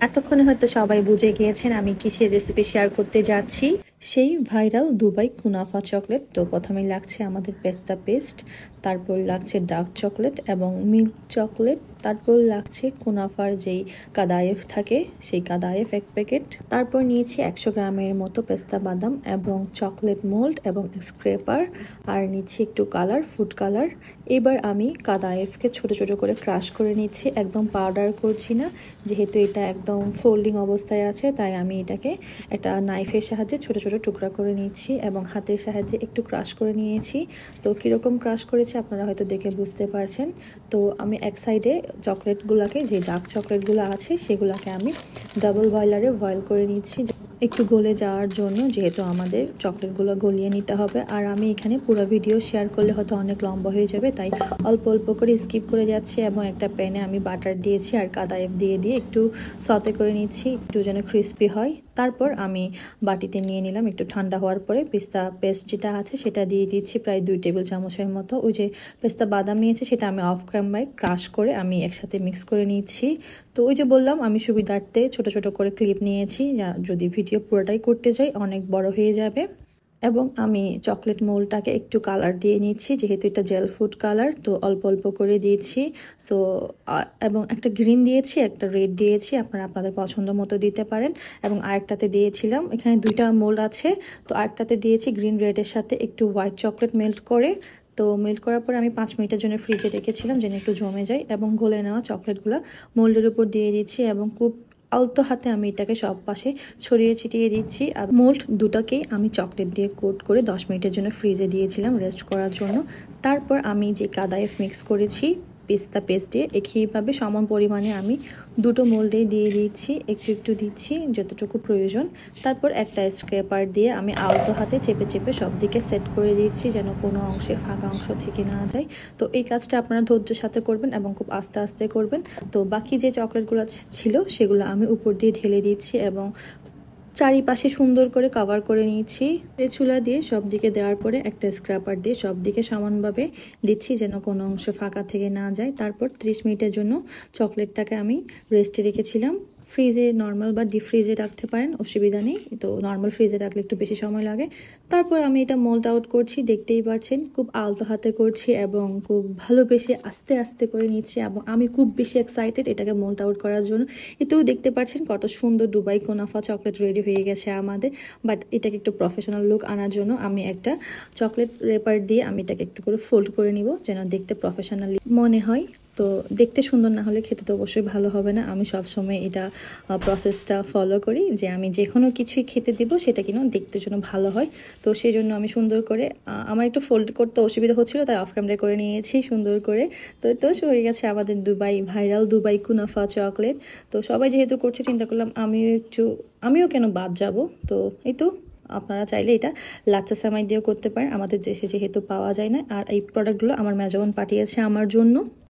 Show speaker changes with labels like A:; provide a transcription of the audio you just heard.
A: এতক্ষণে হয়তো সবাই বুঝে গিয়েছেন আমি কিসের রেসিপি শেয়ার করতে যাচ্ছি। সেই ভাইরাল দুবাই কুনাফা চকলেট। তো প্রথমে লাগছে আমাদের পেস্তা পেস্ট, তারপর লাগছে ডার্ক চকলেট এবং মিল্ক চকলেট, তারপর লাগছে কুনাফার যেই কাদায়েফ থাকে সেই কাদায়েফ 1 প্যাকেট, তারপর নিয়েছি 100 গ্রামের মতো পেস্তা বাদাম এবং চকলেট মোল্ড এবং স্ক্রেপার, আর নিচ্ছি একটু কালার, ফুড কালার। এবার আমি কাদায়েফকে ছোট ছোট করে ক্রাশ করে নিচ্ছি, একদম পাউডার করছি না, যেহেতু এটা একদম ফোল্ডিং অবস্থায় আছে তাই আমি এটাকে একটা নাইফের সাহায্যে ছোট ছোট টুকরা করে নিচ্ছি এবং হাতের সাহায্যে একটু ক্রাশ করে নিয়েছি। তো কীরকম ক্রাশ করেছে আপনারা হয়তো দেখে বুঝতে পারছেন। তো আমি এক সাইডে চকলেটগুলোকে, যে ডার্ক চকলেটগুলো আছে সেগুলোকে আমি ডাবল বয়লারে বয়েল করে নিচ্ছি একটু গলে যাওয়ার জন্য, যেহেতু আমাদের চকলেটগুলো গলিয়ে নিতে হবে। আর আমি এখানে পুরো ভিডিও শেয়ার করলে হয়তো অনেক লম্বা হয়ে যাবে, তাই অল্প অল্প করে স্কিপ করে যাচ্ছি। এবং একটা প্যানে আমি বাটার দিয়েছি আর কাদায়েফ দিয়ে একটু সতে করে নিচ্ছি, একটু যেন ক্রিস্পি হয়। তারপর আমি বাটিতে নিয়ে নিলাম, একটু ঠান্ডা হওয়ার পরে পেস্তা পেস্ট যেটা আছে সেটা দিয়ে দিচ্ছি প্রায় 2 টেবিল চামচের মতো। ওই যে পেস্তা বাদাম নিয়েছি সেটা আমি অফ ক্যামেরায় ক্রাশ করে আমি একসাথে মিক্স করে নিচ্ছি। তো ওই যে বললাম আমি সুবিধার্থে ছোট ছোট করে ক্লিপ নিয়েছি, যদি ভিডিও পুরোটাই করতে যাই অনেক বড় হয়ে যাবে। এবং আমি চকলেট মোলটাকে একটু কালার দিয়ে নিচ্ছি, যেহেতু এটা জেল ফুড কালার, তো অল্প অল্প করে দিয়েছি। সো এবং একটা গ্রিন দিয়েছি, একটা রেড দিয়েছি, আপনারা আপনাদের পছন্দ মতো দিতে পারেন। এবং আরেকটাতে দিয়েছিলাম, এখানে 2টা মোল্ড আছে, তো আরেকটাতে দিয়েছি গ্রিন রেডের সাথে একটু হোয়াইট চকলেট মেল্ট করে। তো মেল্ট করার পর আমি 5 মিনিটের জন্য ফ্রিজে রেখেছিলাম যেন একটু জমে যায়। এবং গলে নেওয়া চকলেটগুলো মোল্ডের উপর দিয়ে দিচ্ছি এবং খুব আলতো হাতে আমি এটাকে সব পাশে ছড়িয়ে ছিটিয়ে দিচ্ছি। আর মোল্ড দুটাকেই আমি চকলেট দিয়ে কোট করে 10 মিনিটের জন্য ফ্রিজে দিয়েছিলাম রেস্ট করার জন্য। তারপর আমি যে কাদাইফ মিক্স করেছি পেস্তা পেস্ট দিয়ে একইভাবে সমান পরিমাণে আমি 2টো মোল্ডেই দিয়ে দিচ্ছি, একটু একটু দিচ্ছি যতটুকু প্রয়োজন। তারপর একটা স্ক্রেপার দিয়ে আমি আলতো হাতে চেপে চেপে সব দিকে সেট করে দিচ্ছি যেন কোনো অংশে ফাঁকা অংশ থেকে না যায়। তো এই কাজটা আপনারা ধৈর্যের সাথে করবেন এবং খুব আস্তে আস্তে করবেন। তো বাকি যে চকলেটগুলো ছিল সেগুলো আমি উপর দিয়ে ঢেলে দিচ্ছি এবং চারিপাশে সুন্দর করে কভার করে নিয়েছি। চুলা দিয়ে সব দিকে দেওয়ার পরে একটা স্ক্র্যাপার দিয়ে সব দিকে সমানভাবে দিচ্ছি যেন কোনো অংশ ফাঁকা থেকে না যায়। তারপর 30 মিনিটের জন্য চকলেটটাকে আমি রেস্টে রেখেছিলাম। ফ্রিজে নর্মাল বা ডিপ ফ্রিজে রাখতে পারেন, অসুবিধা নেই। তো নর্মাল ফ্রিজে রাখলে একটু বেশি সময় লাগে। তারপর আমি এটা মোল্ড আউট করছি, দেখতেই পাচ্ছেন খুব আলতো হাতে করছি এবং খুব ভালোবেসে আস্তে আস্তে করে নিচ্ছি। এবং আমি খুব বেশি এক্সাইটেড এটাকে মোল্ড আউট করার জন্য। এতেও দেখতে পাচ্ছেন কত সুন্দর দুবাই কুনাফা চকলেট রেডি হয়ে গেছে আমাদের। বাট এটাকে একটু প্রফেশনাল লুক আনার জন্য আমি একটা চকলেট রেপার দিয়ে আমি এটাকে একটু করে ফোল্ড করে নিব যেন দেখতে প্রফেশনালি মনে হয়। তো দেখতে সুন্দর না হলে খেতে তো অবশ্যই ভালো হবে না। আমি সবসময় এটা প্রসেসটা ফলো করি যে আমি যে কোনো কিছুই খেতে দিব সেটা কিনা দেখতে জন্য ভালো হয়। তো সেই জন্য আমি সুন্দর করে আমার একটু ফোল্ড করতে অসুবিধা হচ্ছিলো তাই অফ ক্যামেরা করে নিয়েছি সুন্দর করে। তো হয়ে গেছে আমাদের দুবাই ভাইরাল দুবাই কুনাফা চকলেট। তো সবাই যেহেতু করছে চিন্তা করলাম আমিও কেন বাদ যাব। তো এই তো আপনারা চাইলে এটা লাচ্চা সেমাই দিয়েও করতে পারেন, আমাদের দেশে যেহেতু পাওয়া যায় না। আর এই প্রোডাক্টগুলো আমার মেজবান পাঠিয়েছে আমার জন্য।